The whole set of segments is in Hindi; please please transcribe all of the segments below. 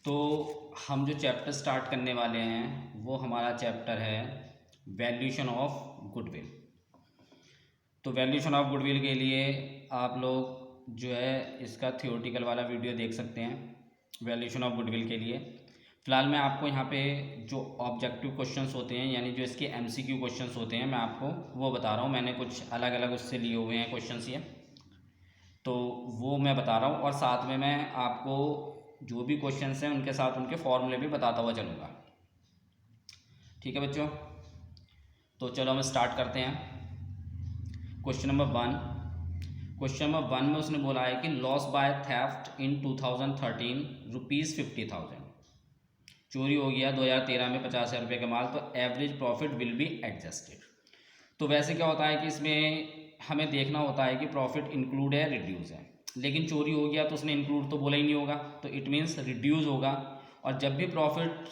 तो हम जो चैप्टर स्टार्ट करने वाले हैं वो हमारा चैप्टर है वैल्यूएशन ऑफ गुडविल। तो वैल्यूएशन ऑफ गुडविल के लिए आप लोग जो है इसका थियोरेटिकल वाला वीडियो देख सकते हैं वैल्यूएशन ऑफ गुडविल के लिए। फ़िलहाल मैं आपको यहाँ पे जो ऑब्जेक्टिव क्वेश्चंस होते हैं यानी जो इसके एमसीक्यू क्वेश्चंस होते हैं मैं आपको वो बता रहा हूँ। मैंने कुछ अलग अलग उससे लिए हुए हैं क्वेश्चंस ये, तो वो मैं बता रहा हूँ और साथ में मैं आपको जो भी क्वेश्चंस हैं उनके साथ उनके फॉर्मूले भी बताता हुआ चलूँगा। ठीक है बच्चों, तो चलो हम स्टार्ट करते हैं। क्वेश्चन नंबर 1 में उसने बोला है कि लॉस बाय थेफ्ट इन 2013 ₹50,000। चोरी हो गया 2013 में 50,000 रुपये का माल, तो average profit will be adjusted. तो वैसे क्या होता है कि इसमें हमें देखना होता है कि प्रॉफिट इंक्लूड है रिड्यूस है, लेकिन चोरी हो गया तो उसने इंक्लूड तो बोला ही नहीं होगा, तो इट मीन्स रिड्यूस होगा। और जब भी प्रॉफिट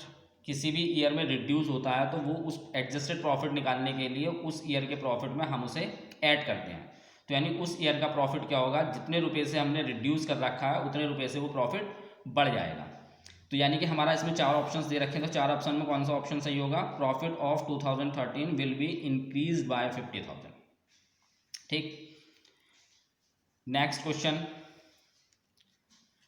किसी भी ईयर में रिड्यूस होता है तो वो उस एडजस्टेड प्रॉफिट निकालने के लिए उस ईयर के प्रॉफिट में हम उसे ऐड करते हैं। तो यानी उस ईयर का प्रॉफिट क्या होगा, जितने रुपये से हमने रिड्यूस कर रखा है उतने रुपये से वो प्रॉफिट बढ़ जाएगा। तो यानी कि हमारा इसमें 4 ऑप्शंस दे रखे हैं, तो 4 ऑप्शन में कौन सा ऑप्शन सही होगा? Profit of 2013 will be increase by 50,000। ठीक, नेक्स्ट क्वेश्चन।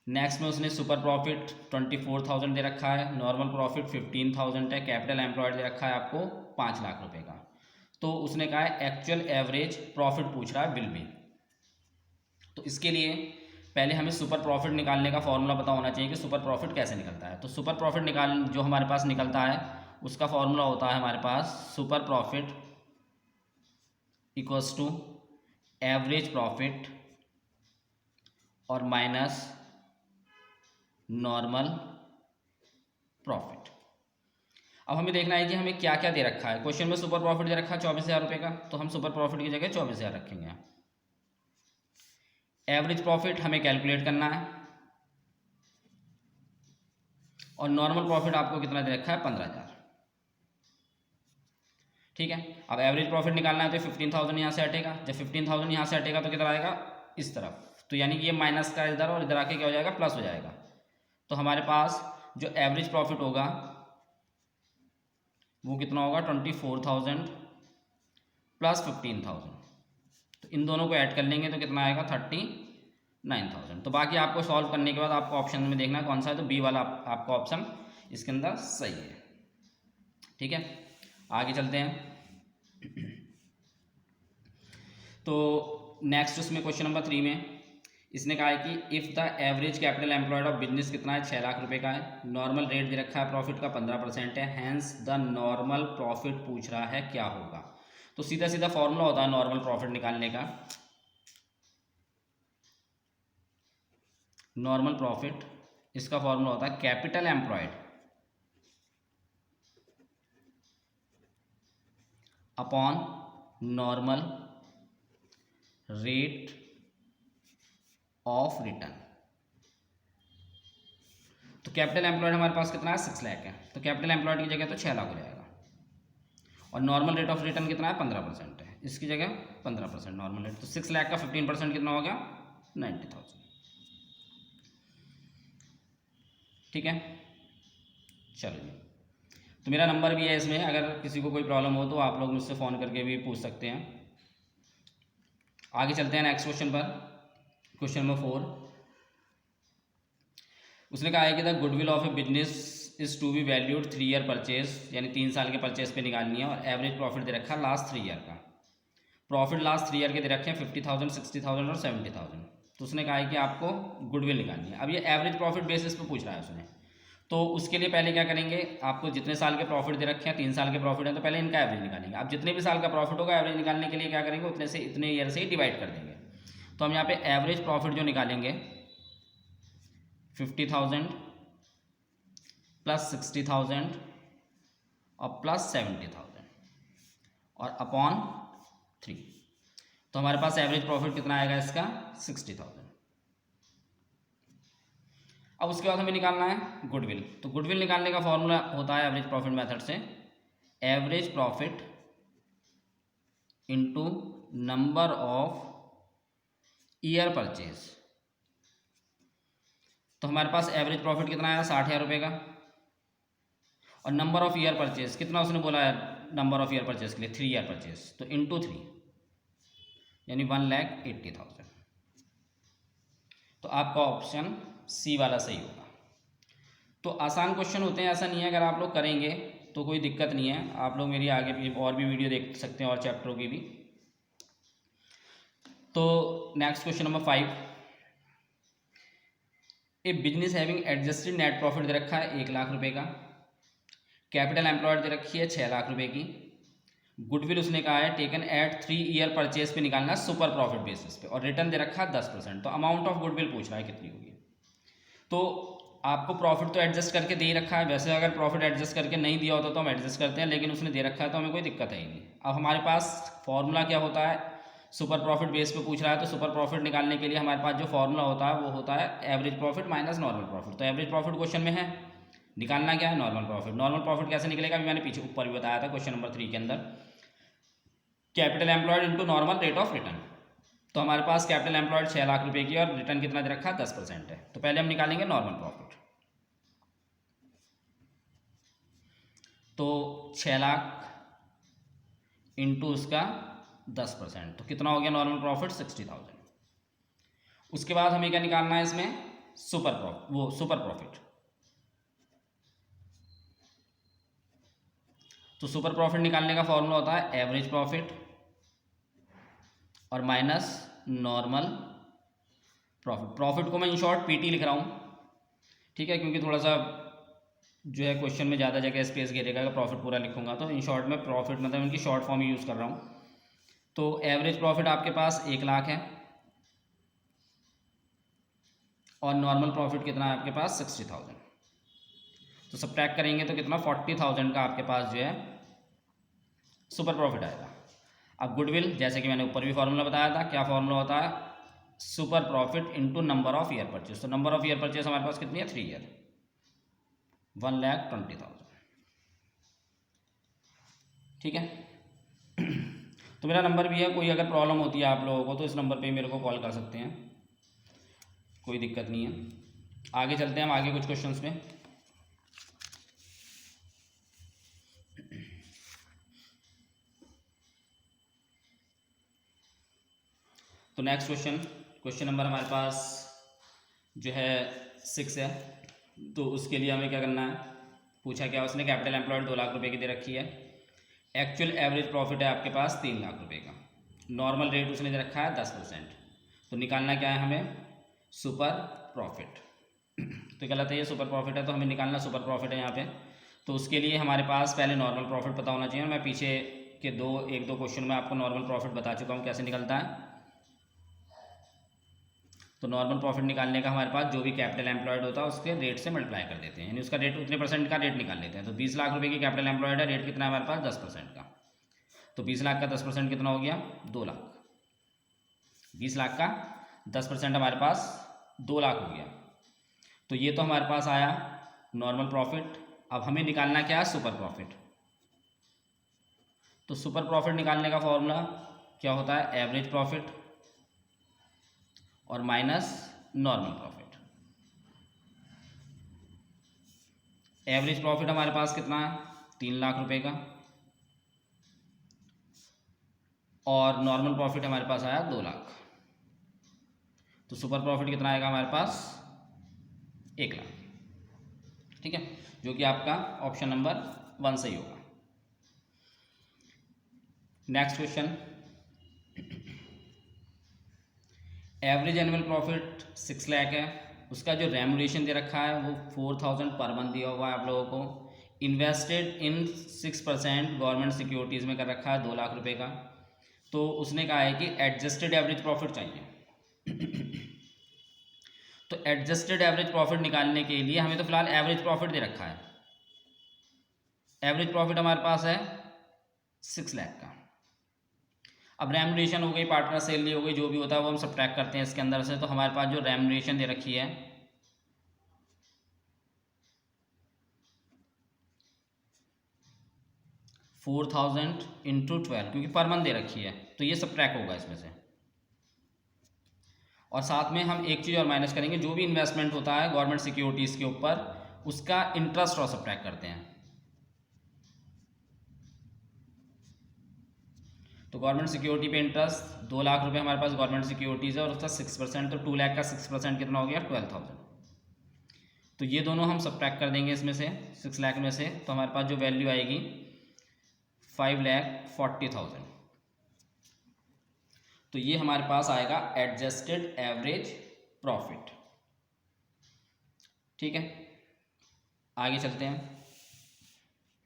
नेक्स्ट में उसने सुपर प्रॉफिट 24,000 दे रखा है, नॉर्मल प्रॉफिट 15,000 है, कैपिटल एम्प्लॉयड दे रखा है आपको 5 लाख रुपए का। तो उसने कहा है एक्चुअल एवरेज प्रॉफिट पूछ रहा है विल बी। तो इसके लिए पहले हमें सुपर प्रॉफिट निकालने का फॉर्मूला पता होना चाहिए कि सुपर प्रॉफिट कैसे निकलता है। तो सुपर प्रॉफिट निकाल जो हमारे पास निकलता है उसका फॉर्मूला होता है हमारे पास super profit equals to average profit और माइनस नॉर्मल प्रॉफिट। अब हमें देखना है कि हमें क्या क्या दे रखा है। क्वेश्चन में सुपर प्रॉफिट दे रखा है 24,000 रुपये का, तो हम सुपर प्रॉफिट की जगह 24,000 रखेंगे। एवरेज प्रॉफिट हमें कैलकुलेट करना है और नॉर्मल प्रॉफिट आपको कितना दे रखा है 15,000। ठीक है, अब एवरेज प्रॉफिट निकालना है तो 15,000 यहाँ से हटेगा। जब 15,000 यहाँ से हटेगा तो कितना आएगा इस तरफ, तो यानी कि ये माइनस का इधर और इधर आके क्या हो जाएगा प्लस हो जाएगा। तो हमारे पास जो एवरेज प्रॉफिट होगा वो कितना होगा 24,000 प्लस 15,000। तो इन दोनों को ऐड कर लेंगे तो कितना आएगा 39,000। तो बाकी आपको सॉल्व करने के बाद आपको ऑप्शन में देखना कौन सा है, तो बी वाला आपका ऑप्शन इसके अंदर सही है। ठीक है, आगे चलते हैं। तो नेक्स्ट उसमें क्वेश्चन नंबर 3 में इसने कहा है कि if the average capital employed of business कितना है 6 लाख रुपए का है, नॉर्मल रेट दे रखा है प्रॉफिट का 15% है, हैंस द नॉर्मल प्रॉफिट पूछ रहा है क्या होगा। तो सीधा सीधा फॉर्मूला होता है नॉर्मल प्रॉफिट निकालने का। नॉर्मल प्रॉफिट इसका फॉर्मूला होता है capital employed upon normal rate of return. तो कैपिटल एम्प्लॉयड हमारे पास कितना है 6 लाख है, तो कैपिटल एम्प्लॉयड की जगह तो 6 लाख हो जाएगा। और नॉर्मल रेट ऑफ रिटर्न कितना है 15% है, इसकी जगह 15% नॉर्मल रेट, तो 6 लाख का 15% कितना हो गया 90,000। ठीक है, चलिए, तो मेरा नंबर भी है इसमें, अगर किसी को कोई प्रॉब्लम हो तो आप लोग मुझसे फ़ोन करके भी पूछ सकते हैं। आगे चलते हैं नेक्स्ट क्वेश्चन पर। क्वेश्चन नंबर 4 उसने कहा है कि the goodwill of a business is to be valued 3 year purchase, यानी 3 साल के परचेज पे निकालनी है, और एवरेज प्रॉफिट दे रखा है लास्ट 3 ईयर का। प्रॉफिट लास्ट 3 ईयर के दे रखे हैं 50,000, 60,000 और 70,000। तो उसने कहा है कि आपको गुडविल निकालनी है। अब ये एवरेज प्रॉफिट बेसिस पे पूछ रहा है उसने, तो उसके लिए पहले क्या करेंगे, आपको जितने साल के प्रॉफिट दे रखे हैं 3 साल के प्रॉफिट हैं तो पहले इनका एवरेज निकालेंगे। अब जितने भी साल का प्रॉफिट होगा एवरेज निकालने के लिए क्या करेंगे, उतने से इतने ईयर से ही डिवाइड कर देंगे। तो हम यहाँ पे एवरेज प्रॉफिट जो निकालेंगे 50,000 प्लस 60,000 और प्लस 70,000 और अपॉन 3। तो हमारे पास एवरेज प्रॉफिट कितना आएगा इसका 60,000। अब उसके बाद हमें निकालना है गुडविल। तो गुडविल निकालने का फॉर्मूला होता है एवरेज प्रॉफिट मेथड से, average profit into number of year purchase. तो हमारे पास एवरेज प्रॉफिट कितना आया 60,000 रुपये का। और नंबर ऑफ़ ईयर परचेज कितना उसने बोला है नंबर ऑफ़ ईयर परचेज के लिए 3 ईयर परचेज, तो इंटू 3 यानी 1,80,000। तो आपका ऑप्शन सी वाला सही होगा। तो आसान क्वेश्चन होते हैं, ऐसा नहीं है, अगर आप लोग करेंगे तो कोई दिक्कत नहीं है। आप लोग मेरी आगे भी और भी वीडियो देख सकते हैं और चैप्टरों की भी। तो next question number 5, a business having adjusted net profit दे रखा है 1 लाख रुपए का, कैपिटल एम्प्लॉयड दे रखी है 6 लाख रुपए की, गुडविल उसने कहा है टेकन एट 3 ईयर परचेज पे निकालना सुपर प्रॉफिट बेसिस पे, और रिटर्न दे रखा है 10%। तो अमाउंट ऑफ गुडविल पूछ रहा है कितनी होगी। तो आपको प्रॉफिट तो एडजस्ट करके दे ही रखा है, वैसे अगर प्रॉफिट एडजस्ट करके नहीं दिया होता तो हम एडजस्ट करते हैं, लेकिन उसने दे रखा है तो हमें कोई दिक्कत है ही नहीं। अब हमारे पास फॉर्मूला क्या होता है, सुपर प्रॉफिट बेस पे पूछ रहा है तो सुपर प्रॉफिट निकालने के लिए हमारे पास जो फॉर्मूला होता है वो होता है average profit minus normal profit. तो एवरेज प्रॉफिट क्वेश्चन में है, निकालना क्या है नॉर्मल प्रॉफिट। नॉर्मल प्रॉफिट कैसे निकलेगा अभी मैंने पीछे ऊपर भी बताया था क्वेश्चन नंबर 3 के अंदर, capital employed into normal rate of return. तो हमारे पास कैपिटल एम्प्लॉयड 6 लाख रुपए की और रिटर्न कितना दे रखा है 10% है। तो पहले हम निकालेंगे नॉर्मल प्रॉफिट। तो 6 लाख इंटू उसका 10%, तो कितना हो गया नॉर्मल प्रॉफिट 60,000। उसके बाद हमें क्या निकालना है इसमें सुपर प्रॉफिट। तो सुपर प्रॉफिट निकालने का फॉर्मूला होता है एवरेज प्रॉफिट और माइनस नॉर्मल प्रॉफिट। प्रॉफिट को मैं इन शॉर्ट पीटी लिख रहा हूँ, ठीक है, क्योंकि थोड़ा सा जो है क्वेश्चन में ज़्यादा जगह स्पेस घेरेगा। अगर प्रॉफिट पूरा लिखूंगा तो इन शॉर्ट में प्रॉफिट मतलब उनकी शॉर्ट फॉर्म यूज़ कर रहा हूँ। तो एवरेज प्रॉफिट आपके पास 1 लाख है और नॉर्मल प्रॉफिट कितना है आपके पास 60,000। तो सब्ट्रैक्ट करेंगे तो कितना 40,000 का आपके पास जो है सुपर प्रॉफिट आएगा। अब गुडविल जैसे कि मैंने ऊपर भी फॉर्मूला बताया था, क्या फॉर्मूला होता है super profit into number of year purchase. तो नंबर ऑफ ईयर परचेज हमारे पास कितनी है 3 ईयर, 1,20,000, ठीक है। तो मेरा नंबर भी है, कोई अगर प्रॉब्लम होती है आप लोगों को तो इस नंबर पे मेरे को कॉल कर सकते हैं, कोई दिक्कत नहीं है। आगे चलते हैं हम आगे कुछ क्वेश्चंस में। तो नेक्स्ट क्वेश्चन नंबर हमारे पास जो है 6 है। तो उसके लिए हमें क्या करना है, पूछा क्या उसने कैपिटल एम्प्लॉयड 2 लाख रुपए की दे रखी है, एक्चुअल एवरेज प्रॉफिट है आपके पास 3 लाख रुपए का, नॉर्मल रेट उसने दे रखा है 10%। तो निकालना क्या है हमें सुपर प्रॉफिट। तो गलत है, ये सुपर प्रॉफिट है तो हमें निकालना सुपर प्रॉफिट है यहाँ पे। तो उसके लिए हमारे पास पहले नॉर्मल प्रॉफिट पता होना चाहिए। मैं पीछे के एक दो क्वेश्चन में आपको नॉर्मल प्रॉफिट बता चुका हूँ कैसे निकलता है। तो नॉर्मल प्रॉफिट निकालने का हमारे पास जो भी कैपिटल एम्प्लॉयड होता है उसके रेट से मल्टीप्लाई कर देते हैं, यानी उसका रेट उतने परसेंट का रेट निकाल लेते हैं। तो 20 लाख रुपए की कैपिटल एम्प्लॉयड है, रेट कितना है हमारे पास 10% का। तो 20 लाख का 10% कितना हो गया 2 लाख। 20 लाख का 10% हमारे पास 2 लाख हो गया। तो ये तो हमारे पास आया नॉर्मल प्रॉफिट। अब हमें निकालना क्या है सुपर प्रॉफिट। तो सुपर प्रॉफिट निकालने का फॉर्मूला क्या होता है एवरेज प्रॉफिट और minus normal profit. Average profit हमारे पास कितना है 3 लाख रुपए का और नॉर्मल प्रॉफिट हमारे पास आया 2 लाख। तो सुपर प्रॉफिट कितना आएगा हमारे पास 1 लाख, ठीक है, जो कि आपका ऑप्शन नंबर 1 सही होगा। Next question, average annual profit 6 lakh है, उसका जो रेम्यूनरेशन दे रखा है वो 4,000 पर मंथ दिया हुआ है आप लोगों को। इन्वेस्टेड इन 6% गवर्नमेंट सिक्योरिटीज़ में कर रखा है 2 लाख रुपए का। तो उसने कहा है कि एडजस्टेड एवरेज प्रॉफिट चाहिए। तो एडजस्टेड एवरेज प्रॉफिट निकालने के लिए हमें तो फिलहाल एवरेज प्रॉफिट दे रखा है। एवरेज प्रॉफिट हमारे पास है 6 लाख का। अब रेम्यूनरेशन हो गई, पार्टनर सैलरी हो गई, जो भी होता है वो हम सब्ट्रैक्ट करते हैं इसके अंदर से। तो हमारे पास जो रेम्यूनरेशन दे रखी है 4,000 इंटू 12, क्योंकि पर मंथ दे रखी है तो ये सब्ट्रैक्ट होगा इसमें से। और साथ में हम एक चीज़ और माइनस करेंगे, जो भी इन्वेस्टमेंट होता है गवर्नमेंट सिक्योरिटीज़ के ऊपर उसका इंटरेस्ट और सब्ट्रैक्ट करते हैं। तो गवर्नमेंट सिक्योरिटी पे इंटरेस्ट 2 लाख रुपए हमारे पास गवर्नमेंट सिक्योरिटीज़ है और उसका 6%, तो 2 लाख का 6% कितना हो गया 12,000। तो ये दोनों हम सब्ट्रैक्ट कर देंगे इसमें से 6 लाख में से, तो हमारे पास जो वैल्यू आएगी 5,40,000। तो ये हमारे पास आएगा एडजस्टेड एवरेज प्रॉफिट। ठीक है, आगे चलते हैं।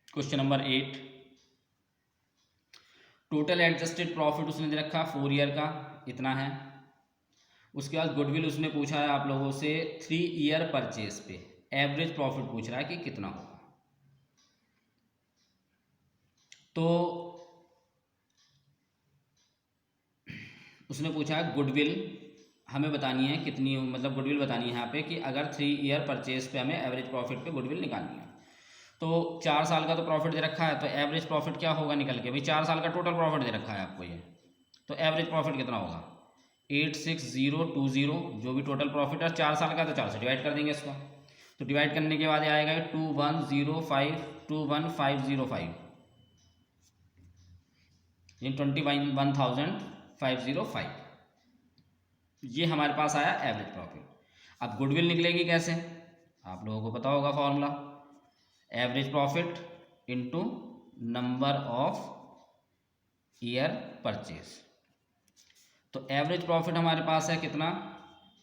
Question number 8, total adjusted profit उसने दे रखा 4 ईयर का, इतना है। उसके बाद गुडविल उसने पूछा है आप लोगों से 3 ईयर परचेज पे एवरेज प्रॉफिट पूछ रहा है कि कितना होगा। तो उसने पूछा है गुडविल हमें बतानी है कितनी, मतलब गुडविल बतानी है यहाँ पे कि अगर 3 ईयर परचेज पे हमें एवरेज प्रॉफिट पे गुडविल निकालनी है। तो 4 साल का तो प्रॉफिट दे रखा है, तो एवरेज प्रॉफिट क्या होगा निकल के, भाई 4 साल का टोटल प्रॉफिट दे रखा है आपको ये, तो एवरेज प्रॉफिट कितना होगा 86020, जो भी टोटल प्रॉफिट है 4 साल का, तो 4 से डिवाइड कर देंगे इसको। तो डिवाइड करने के बाद ये आएगा 210521505, ये 21,505, ये हमारे पास आया एवरेज प्रॉफिट। अब गुडविल निकलेगी कैसे, आप लोगों को पता होगा formula, average profit into number of year purchase. तो एवरेज प्रॉफिट हमारे पास है कितना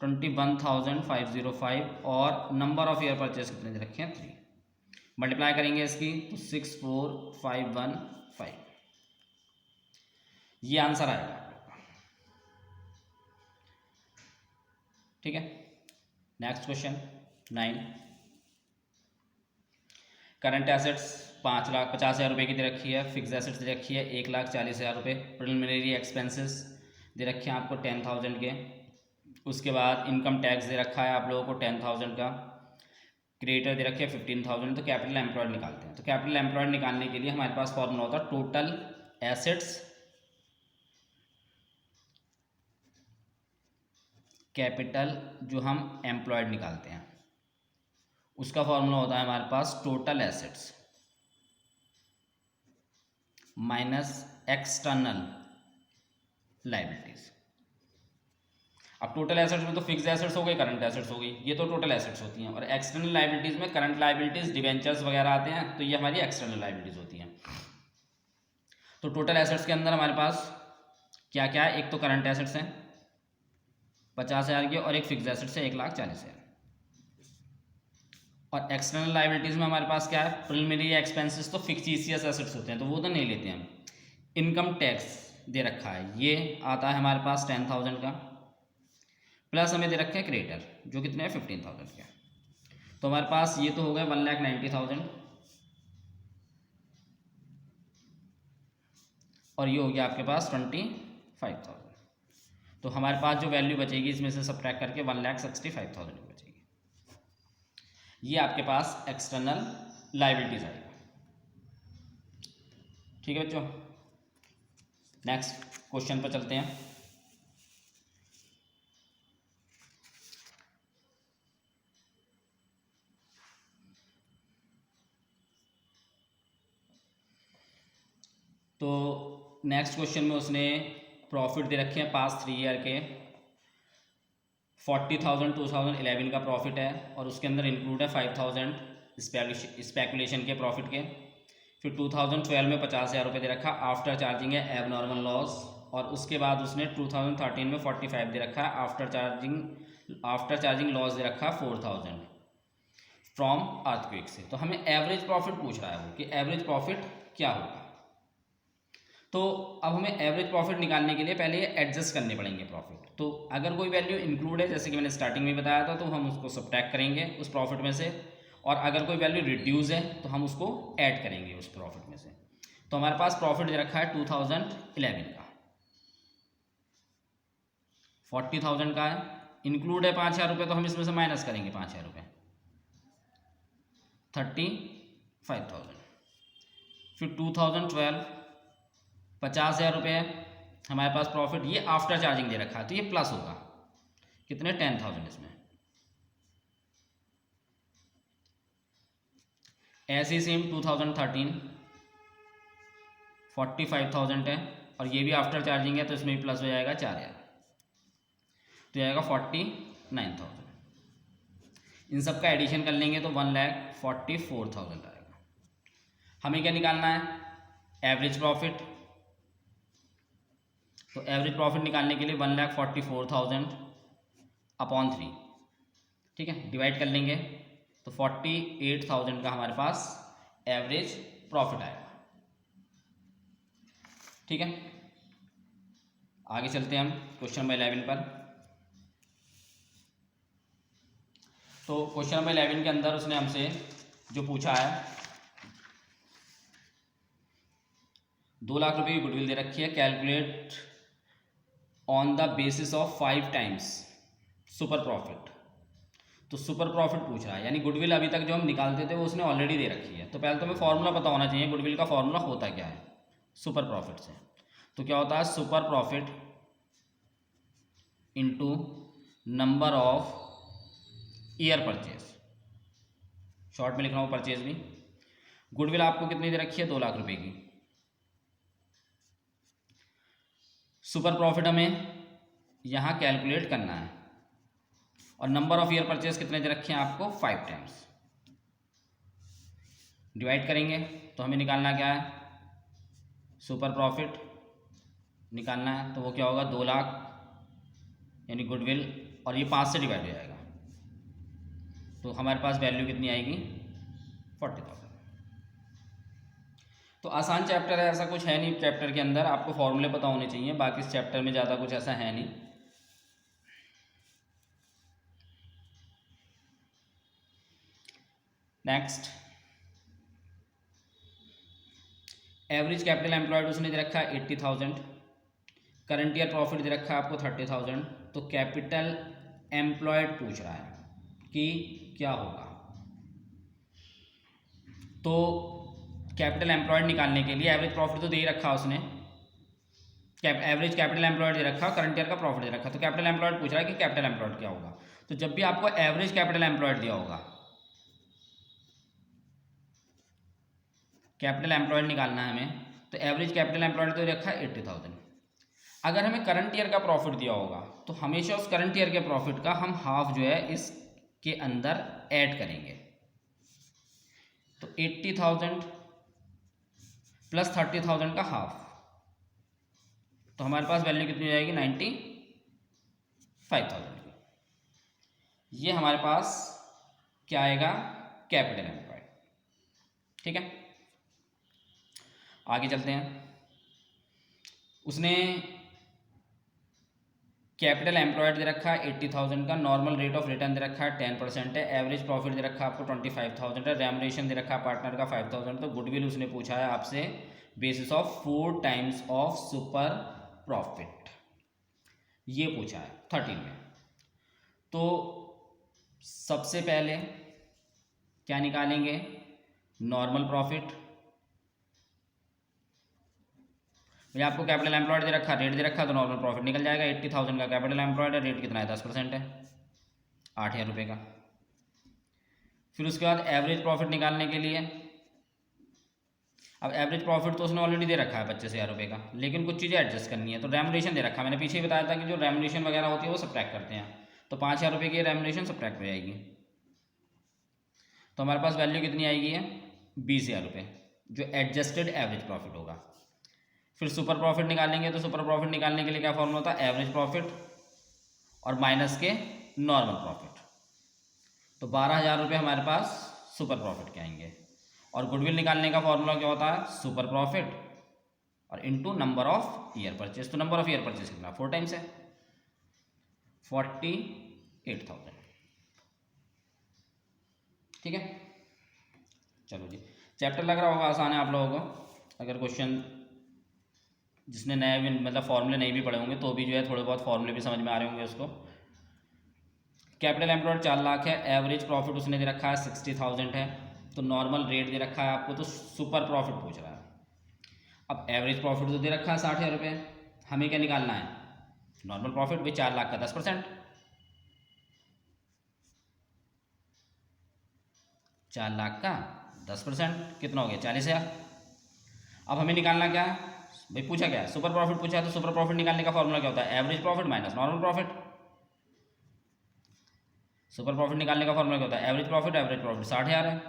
21,505 और नंबर ऑफ ईयर परचेज कितने दे रखे हैं 3, मल्टीप्लाई करेंगे इसकी तो 64,515, ये आंसर आएगा। ठीक है, नेक्स्ट क्वेश्चन 9, करंट एसेट्स 5,50,000 रुपये की दे रखी है, फिक्स एसेट्स दे रखी है 1,40,000 रुपये, प्रिलिमिनरी एक्सपेंसेस दे रखे हैं आपको 10,000 के, उसके बाद इनकम टैक्स दे रखा है आप लोगों को 10,000 का, क्रेडिटर दे रखे हैं 15,000। तो कैपिटल एम्प्लॉयड निकालते हैं। तो कैपिटल एम्प्लॉयड निकालने के लिए हमारे पास फॉर्मूला होता है टोटल एसेट्स कैपिटल, जो हम एम्प्लॉयड निकालते हैं उसका फॉर्मूला होता है हमारे पास total assets minus external liabilities. अब टोटल एसेट्स में तो फिक्स एसेट्स हो गई, करंट एसेट्स हो गई, ये तो टोटल एसेट्स होती हैं, और एक्सटर्नल लायबिलिटीज में करंट लायबिलिटीज डिवेंचर्स वगैरह आते हैं, तो ये हमारी एक्सटर्नल लायबिलिटीज होती हैं। तो टोटल एसेट्स के अंदर हमारे पास क्या क्या है, एक तो करंट एसेट्स हैं 50,000 की, और एक फिक्स एसेट्स है 1,40,000। और एक्सटर्नल लायबिलिटीज में हमारे पास क्या है, प्रिलिमिनरी एक्सपेंसेस तो फिक्टिशियस एसेट्स होते हैं, तो वो तो नहीं लेते हम। इनकम टैक्स दे रखा है, ये आता है हमारे पास 10,000 का, प्लस हमें दे रखे हैं क्रेडिटर जो कितने हैं 15,000 के। तो हमारे पास ये तो हो गए 1,90,000, और ये हो गया आपके पास 25,000। तो हमारे पास जो वैल्यू बचेगी इसमें से सब्ट्रैक्ट करके 1,65,000 बचेगी। ये आपके पास एक्सटर्नल लायबिलिटीज आएगा। ठीक है बच्चों, नेक्स्ट क्वेश्चन पर चलते हैं। तो नेक्स्ट क्वेश्चन में उसने प्रॉफिट दे रखे हैं पास 3 ईयर के, 40,000 2011 का प्रॉफिट है, और उसके अंदर इंक्लूड है 5,000 स्पेकुलेशन के प्रॉफिट के। फिर 2012 में 50,000 रुपये दे रखा आफ्टर चार्जिंग है एबनॉर्मल लॉस, और उसके बाद उसने 2013 में 45 दे रखा है आफ्टर चार्जिंग लॉस दे रखा 4,000 फ्रॉम अर्थक्वेक से। तो हमें एवरेज प्रॉफिट पूछ रहा है वो कि एवरेज प्रॉफिट क्या होगा। तो अब हमें एवरेज प्रॉफिट निकालने के लिए पहले ये एडजस्ट करने पड़ेंगे प्रॉफिट। तो अगर कोई वैल्यू इंक्लूड है, जैसे कि मैंने स्टार्टिंग में बताया था, तो हम उसको सब्ट्रैक्ट करेंगे उस प्रॉफिट में से, और अगर कोई वैल्यू रिड्यूस है तो हम उसको ऐड करेंगे उस प्रॉफिट में से। तो हमारे पास प्रॉफिट दे रखा है 2011 का, 40,000 का है, इंक्लूड है 5,000 रुपये, तो हम इसमें से माइनस करेंगे 5,000 रुपये, 35,000। फिर 2012 50,000 रुपये हमारे पास प्रॉफिट, ये आफ्टर चार्जिंग दे रखा है, तो ये प्लस होगा कितने 10,000 इसमें। ऐसी सेम 2013 45,000 है, और ये भी आफ्टर चार्जिंग है तो इसमें भी प्लस हो जाएगा 4,000, तो आएगा 49,000। इन सब का एडिशन कर लेंगे तो 1,44,000 आएगा। हमें क्या निकालना है, एवरेज प्रॉफिट। तो एवरेज प्रॉफिट निकालने के लिए 1,44,000 अपॉन 3, ठीक है, डिवाइड कर लेंगे तो 48,000 का हमारे पास एवरेज प्रॉफिट आएगा। ठीक है, आगे चलते हैं हम क्वेश्चन नंबर 11 पर। तो क्वेश्चन नंबर 11 के अंदर उसने हमसे जो पूछा है, 2 लाख रुपए की गुडविल दे रखी है, calculate on the basis of 5 times super profit. तो सुपर प्रॉफिट पूछ रहा है, यानी गुडविल अभी तक जो हम निकालते थे वो उसने ऑलरेडी दे रखी है। तो पहले तो हमें फॉर्मूला पता होना चाहिए, गुडविल का फॉर्मूला होता क्या है सुपर प्रॉफिट से। तो क्या होता है, super profit into number of year purchase, short में लिख रहा हूँ परचेज भी। गुडविल आपको कितनी दे रखी है, 2 लाख रुपए की। सुपर प्रॉफिट हमें यहाँ कैलकुलेट करना है, और नंबर ऑफ ईयर परचेज कितने दे रखे हैं आपको, 5 टाइम्स। डिवाइड करेंगे तो हमें निकालना क्या है, सुपर प्रॉफिट निकालना है। तो वो क्या होगा, 2 लाख यानी गुडविल, और ये 5 से डिवाइड हो जाएगा, तो हमारे पास वैल्यू कितनी आएगी, 40,000। तो आसान चैप्टर है, ऐसा कुछ है नहीं चैप्टर के अंदर, आपको फॉर्मूले पता होने चाहिए, बाकी इस चैप्टर में ज़्यादा कुछ ऐसा है नहीं। नेक्स्ट, एवरेज कैपिटल एम्प्लॉयड उसने दे रखा है 80,000, करंट ईयर प्रॉफिट दे रखा है आपको 30,000। तो कैपिटल एम्प्लॉयड पूछ रहा है कि क्या होगा। तो कैपिटल एम्प्लॉयड निकालने के लिए एवरेज प्रॉफिट तो दे ही रखा उसने, एवरेज कैपिटल एम्प्लॉयड दे रखा, करंट ईयर का प्रॉफिट दे रखा। तो कैपिटल एम्प्लॉयड पूछ रहा है कि कैपिटल एम्प्लॉयड क्या होगा। तो जब भी आपको एवरेज कैपिटल एम्प्लॉयड दिया होगा, कैपिटल एम्प्लॉयड निकालना है हमें, तो एवरेज कैपिटल एम्प्लॉयड तो रखा है 80,000। अगर हमें करंट ईयर का प्रॉफिट दिया होगा तो हमेशा उस करंट ईयर के प्रॉफिट का हम हाफ जो है इसके अंदर ऐड करेंगे। तो 80,000 प्लस 30,000 का हाफ, तो हमारे पास वैल्यू कितनी जाएगी, 95,000 की। ये हमारे पास क्या आएगा, कैपिटल एम्प्लॉयड। ठीक है, आगे चलते हैं। उसने कैपिटल एम्प्लॉयड दे रखा है 80,000 का, नॉर्मल रेट ऑफ रिटर्न दे रखा है 10% है, एवरेज प्रॉफिट दे रखा है आपको 25,000 है, रेम्युनरेशन दे रखा है पार्टनर का 5,000। तो गुडविल उसने पूछा है आपसे basis of 4 times of super profit, ये पूछा है 13 में। तो सबसे पहले क्या निकालेंगे, नॉर्मल प्रॉफिट। भैया आपको कैपिटल एम्प्लॉयड दे रखा, रेट दे रखा, तो नॉर्मल प्रॉफिट निकल जाएगा। 80,000 का कैपिटल एम्प्लॉयड है, रेट कितना है, 10% है, 8,000 रुपये का। फिर उसके बाद एवरेज प्रॉफिट निकालने के लिए, अब एवरेज प्रॉफिट तो उसने ऑलरेडी दे रखा है 25,000 रुपये का, लेकिन कुछ चीज़ें एडजस्ट करनी है। तो रेम्युनरेशन दे रखा है, मैंने पीछे ही बताया था कि जो रेम्युनरेशन वगैरह होती है वो सब्ट्रैक्ट करते हैं, तो 5,000 रुपये की रेम्युनरेशन सब्ट्रैक्ट हो जाएगी। तो हमारे पास वैल्यू कितनी आएगी है, 20,000 रुपये, जो एडजस्टेड एवरेज प्रॉफिट होगा। फिर सुपर प्रॉफिट निकालेंगे, तो सुपर प्रॉफिट निकालने के लिए क्या फॉर्मूला होता है, एवरेज प्रॉफिट और माइनस के नॉर्मल प्रॉफिट। तो 12,000 रुपये हमारे पास सुपर प्रॉफिट के आएंगे। और गुडविल निकालने का फॉर्मूला क्या होता है, सुपर प्रॉफिट और into number of year purchase. तो नंबर ऑफ ईयर परचेज कितना, 4 टाइम्स है, 48,000। ठीक है, चलो जी, चैप्टर लग रहा होगा आसान है आप लोगों को। अगर क्वेश्चन जिसने नया भी मतलब फॉर्मूले नहीं भी पढ़े होंगे तो भी जो है थोड़े बहुत फॉर्मूले भी समझ में आ रहे होंगे उसको। कैपिटल एम्प्लॉयड 4 लाख है, एवरेज प्रॉफिट उसने दे रखा है 60,000 है, तो नॉर्मल रेट दे रखा है आपको, तो सुपर प्रॉफिट पूछ रहा है। अब एवरेज प्रॉफिट तो दे रखा है 60,000 रुपये, हमें क्या निकालना है, नॉर्मल प्रॉफिट भी 4 लाख का 10%। 4 लाख का 10% कितना हो गया 40,000। अब हमें निकालना क्या है भाई, पूछा क्या है सुपर प्रॉफिट पूछा है, तो सुपर प्रॉफिट निकालने का फॉर्मूला क्या होता है, average profit minus normal profit. Super profit निकालने का फॉर्मूला क्या होता है, एवरेज प्रॉफिट 60,000 है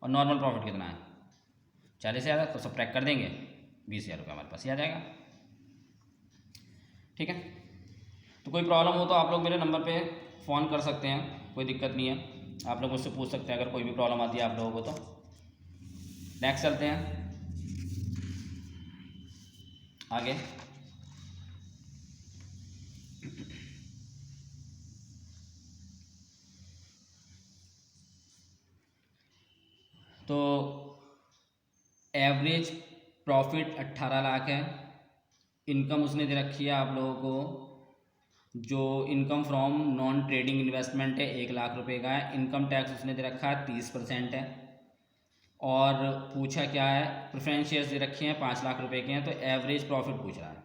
और नॉर्मल प्रॉफिट कितना है 40,000 है, तो सब्ट्रैक्ट कर देंगे 20,000 रुपये हमारे पास ही आ जाएगा। ठीक है, तो कोई प्रॉब्लम हो तो आप लोग मेरे नंबर पे फ़ोन कर सकते हैं, कोई दिक्कत नहीं है, आप लोग मुझसे पूछ सकते हैं अगर कोई भी प्रॉब्लम आती है आप लोगों को तो। नेक्स्ट चलते हैं आगे। तो एवरेज प्रॉफिट 18 लाख है, इनकम उसने दे रखी है आप लोगों को, जो income from non trading investment है 1 लाख रुपए का है, इनकम टैक्स उसने दे रखा है 30% है, और पूछा क्या है प्रेफरेंस शेयर्स दे रखे हैं 5 लाख रुपए के हैं, तो एवरेज प्रॉफिट पूछ रहा है।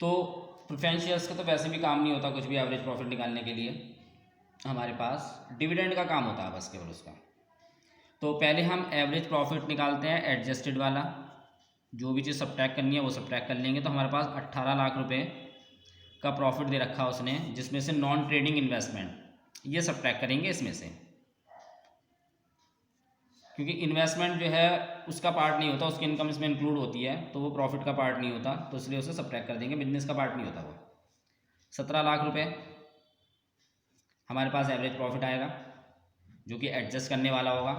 तो प्रेफरेंस शेयर्स का तो वैसे भी काम नहीं होता कुछ भी एवरेज प्रॉफिट निकालने के लिए, हमारे पास डिविडेंड का काम होता है बस केवल उसका। तो पहले हम एवरेज प्रॉफिट निकालते हैं एडजस्टेड वाला, जो भी चीज़ सब्ट्रैक्ट करनी है वो सब्ट्रैक्ट कर लेंगे। तो हमारे पास 18 लाख रुपए का प्रॉफिट दे रखा है उसने, जिसमें से नॉन ट्रेडिंग इन्वेस्टमेंट ये सब्ट्रैक्ट करेंगे इसमें से, क्योंकि इन्वेस्टमेंट जो है उसका पार्ट नहीं होता, उसकी इनकम इसमें इंक्लूड होती है तो वो प्रॉफिट का पार्ट नहीं होता, तो इसलिए उसे सब्ट्रैक्ट कर देंगे, बिजनेस का पार्ट नहीं होता वो। 17 लाख रुपए हमारे पास एवरेज प्रॉफिट आएगा, जो कि एडजस्ट करने वाला होगा।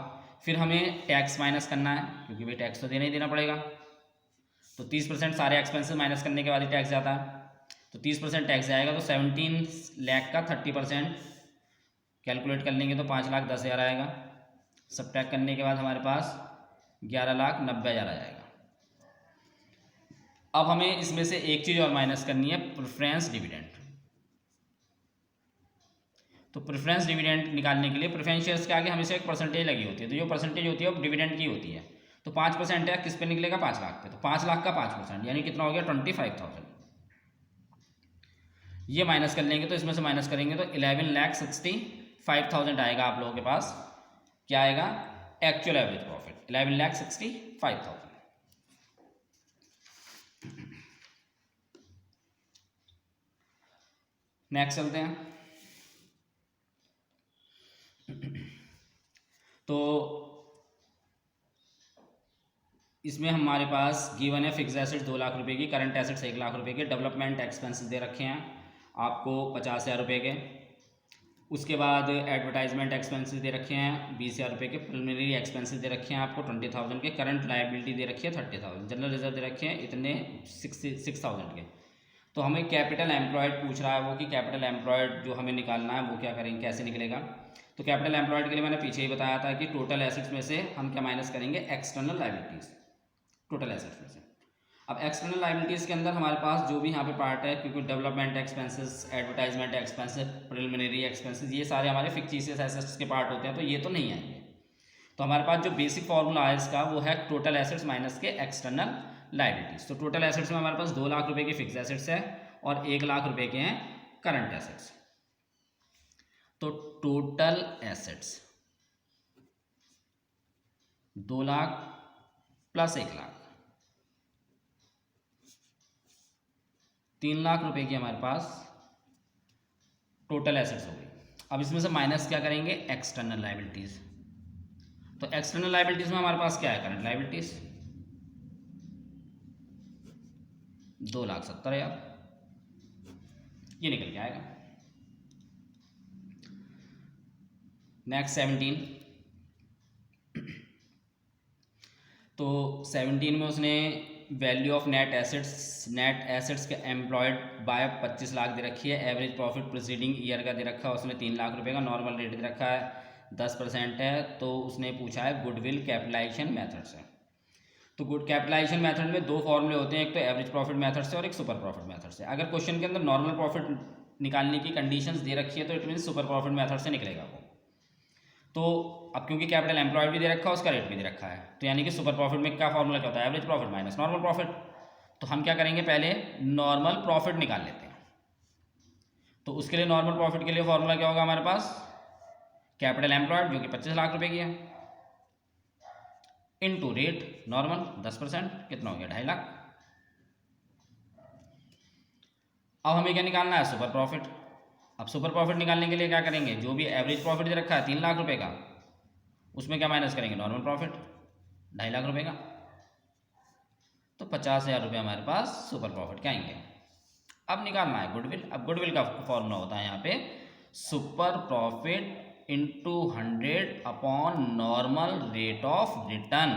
फिर हमें टैक्स माइनस करना है, क्योंकि भाई टैक्स तो देना ही देना पड़ेगा, तो 30% सारे एक्सपेंसेस माइनस करने के बाद ही टैक्स जाता है, तो 30% टैक्स जाएगा, तो 17 लाख का 30% कैलकुलेट कर लेंगे तो 5,10,000 आएगा। सब्ट्रैक्ट करने के बाद हमारे पास 11,90,000 आ जाएगा। अब हमें इसमें से एक चीज़ और माइनस करनी है, प्रेफरेंस डिविडेंड। तो प्रेफरेंस डिविडेंड निकालने के लिए प्रेफरेंस शेयर्स के आगे हमेशा एक परसेंटेज लगी होती है, तो जो परसेंटेज होती है वो डिविडेंड की होती है। तो 5% है किस पे निकलेगा 5 लाख पे, तो 5 लाख का 5% यानी कितना हो गया 25,000। ये माइनस कर लेंगे, तो इसमें से माइनस करेंगे तो 11,65,000 आएगा आप लोगों के पास। क्या आएगा एक्चुअल एवरेज प्रॉफिट 11,65,000। नेक्स्ट चलते हैं। तो इसमें हमारे पास गिवन है फिक्स एसेट्स 2 लाख रुपए की, करंट एसेट्स 1 लाख रुपए के, डेवलपमेंट एक्सपेंसेस दे रखे हैं आपको 50,000 रुपये के, उसके बाद एडवर्टाइजमेंट एक्सपेंसेस दे रखे हैं 20,000 रुपये के, प्रिलिमिनरी एक्सपेंसेस दे रखे हैं आपको 20,000 के, करंट लायबिलिटी दे रखी है 30,000, जनरल रिजर्व दे रखे हैं इतने 6,000 के। तो हमें कैपिटल एम्प्लॉयड पूछ रहा है वो, कि कैपिटल एम्प्लॉयड जो हमें निकालना है वो क्या करेंगे, कैसे निकलेगा। तो कैपिटल एम्प्लॉयड के लिए मैंने पीछे ही बताया था कि टोटल एसेट्स में से हम क्या माइनस करेंगे, एक्सटर्नल लायबिलिटीज़ टोटल एसेट्स में से। अब एक्सटर्नल लायबिलिटीज़ के अंदर हमारे पास जो भी यहाँ पे पार्ट है, क्योंकि development expenses, advertisement expenses, preliminary expenses, ये सारे हमारे फिक्टिशियस एसेट्स के पार्ट होते हैं, तो ये तो नहीं आएंगे। तो हमारे पास जो बेसिक फॉर्मूला है इसका वो है टोटल एसेट्स माइनस के एक्सटर्नल लायबिलिटीज़। तो टोटल एसेट्स में हमारे पास 2 लाख रुपये के फिक्स एसेट्स है और 1 लाख रुपये के हैं करंट एसेट्स। तो total assets 2 lakh plus 1 lakh 3 lakh रुपए की हमारे पास टोटल एसेट्स हो गई। अब इसमें से माइनस क्या करेंगे, एक्सटर्नल लायबिलिटीज। तो एक्सटर्नल लायबिलिटीज में हमारे पास क्या है, करंट लायबिलिटीज 2,70,000 ये निकल के आएगा। नेक्स्ट 17। तो 17 में उसने वैल्यू ऑफ नेट एसेट्स के एम्प्लॉयड बाय 25 लाख दे रखी है, एवरेज प्रॉफिट प्रीसीडिंग ईयर का दे रखा है उसने 3 लाख रुपए का, नॉर्मल रेट दे रखा है 10% है। तो उसने पूछा है गुडविल कैपिटलाइजेशन मेथड से। तो गुड कैपिटलाइजेशन मेथड में 2 फॉर्मूले होते हैं, एक तो एवरेज प्रॉफिट मेथड से और एक सुपर प्रॉफिट मेथड से। अगर क्वेश्चन के अंदर नॉर्मल प्रॉफिट निकालने की कंडीशंस दे रखी है तो it mean super profit method से निकलेगा वो। तो अब क्योंकि कैपिटल एम्प्लॉयड भी दे रखा है उसका रेट भी दे रखा है, तो यानी कि सुपर प्रॉफिट में क्या फॉर्मूला क्या होता है, average profit minus normal profit. तो हम क्या करेंगे, पहले नॉर्मल प्रॉफिट निकाल लेते हैं। तो उसके लिए नॉर्मल प्रॉफिट के लिए फॉर्मूला क्या होगा हमारे पास, कैपिटल एम्प्लॉयड जो कि 25 लाख रुपए की है, इनटू रेट नॉर्मल 10%, कितना हो गया 2.5 लाख। अब हमें क्या निकालना है, सुपर प्रॉफिट। अब सुपर प्रॉफिट निकालने के लिए क्या करेंगे, जो भी एवरेज प्रॉफिट दे रखा है 3 लाख रुपए का, उसमें क्या माइनस करेंगे, नॉर्मल प्रॉफिट 2.5 लाख रुपए का, तो 50,000 रुपये हमारे पास सुपर प्रॉफिट के आएंगे। अब निकालना है गुडविल। अब गुडविल का फॉर्मूला होता है यहाँ पे super profit into 100 upon normal rate of return.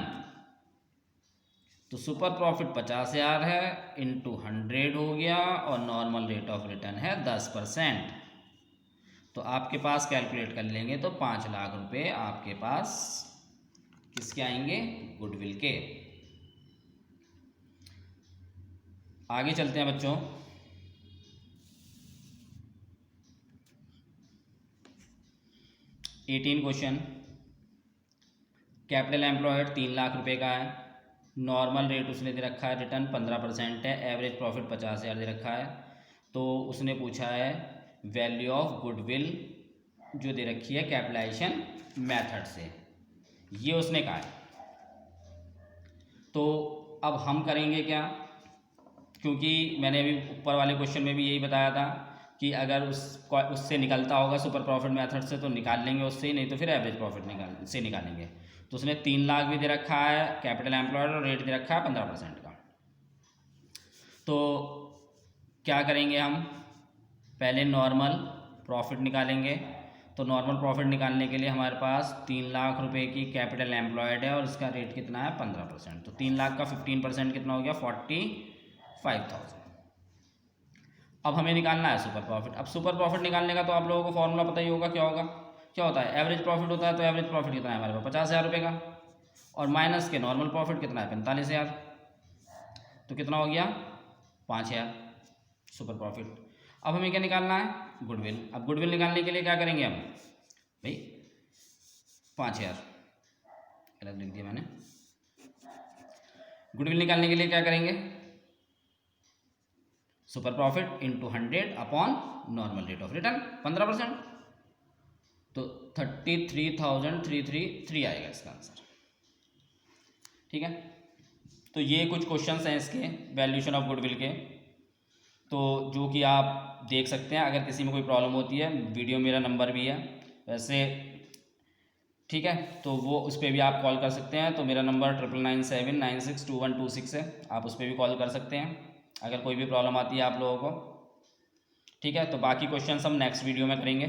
तो सुपर प्रॉफिट 50,000 है, इंटू 100 हो गया, और नॉर्मल रेट ऑफ रिटर्न है 10%। तो आपके पास कैलकुलेट कर लेंगे तो 5 लाख रुपए आपके पास किसके आएंगे, गुडविल के। आगे चलते हैं बच्चों। क्वेश्चन, कैपिटल एम्प्लॉयड 3 लाख रुपए का है, नॉर्मल रेट उसने दे रखा है रिटर्न 15% है, एवरेज प्रॉफिट 50,000 दे रखा है। तो उसने पूछा है वैल्यू ऑफ गुडविल जो दे रखी है कैपिटलाइजेशन मेथड से, ये उसने कहा है। तो अब हम करेंगे क्या, क्योंकि मैंने अभी ऊपर वाले क्वेश्चन में भी यही बताया था कि अगर उससे निकलता होगा सुपर प्रॉफिट मेथड से तो निकाल लेंगे उससे ही, नहीं तो फिर एवरेज प्रॉफिट से निकालेंगे। तो उसने 3 लाख भी दे रखा है कैपिटल एम्प्लॉयड, और रेट दे रखा है 15% का। तो क्या करेंगे हम, पहले नॉर्मल प्रॉफिट निकालेंगे। तो नॉर्मल प्रॉफिट निकालने के लिए हमारे पास 3 लाख रुपए की कैपिटल एम्प्लॉयड है और इसका रेट कितना है 15%। तो 3 लाख का 15% कितना हो गया 45,000। अब हमें निकालना है सुपर प्रॉफिट। अब सुपर प्रॉफिट निकालने का तो आप लोगों को फॉर्मूला पता ही होगा, क्या होगा, क्या होता है, एवरेज प्रॉफिट होता है। तो एवरेज प्रॉफिट कितना है हमारे पास 50,000 रुपये का, और माइनस के नॉर्मल प्रॉफिट कितना है 45,000, तो कितना हो गया 5,000 सुपर प्रॉफिट। अब हमें क्या निकालना है, गुडविल। अब गुडविल निकालने के लिए क्या करेंगे हम भाई, 5,000 गलत लिख दिया मैंने। गुडविल निकालने के लिए क्या करेंगे, super profit into 100 upon normal rate of return 15%, तो 33,333 आएगा इसका आंसर। ठीक है, तो ये कुछ क्वेश्चंस हैं इसके वैल्यूएशन ऑफ गुडविल के, तो जो कि आप देख सकते हैं। अगर किसी में कोई प्रॉब्लम होती है, वीडियो मेरा नंबर भी है वैसे, ठीक है, तो वो उस पर भी आप कॉल कर सकते हैं। तो मेरा नंबर 9997962126 है, आप उस पर भी कॉल कर सकते हैं अगर कोई भी प्रॉब्लम आती है आप लोगों को। ठीक है, तो बाकी क्वेश्चंस हम नेक्स्ट वीडियो में करेंगे।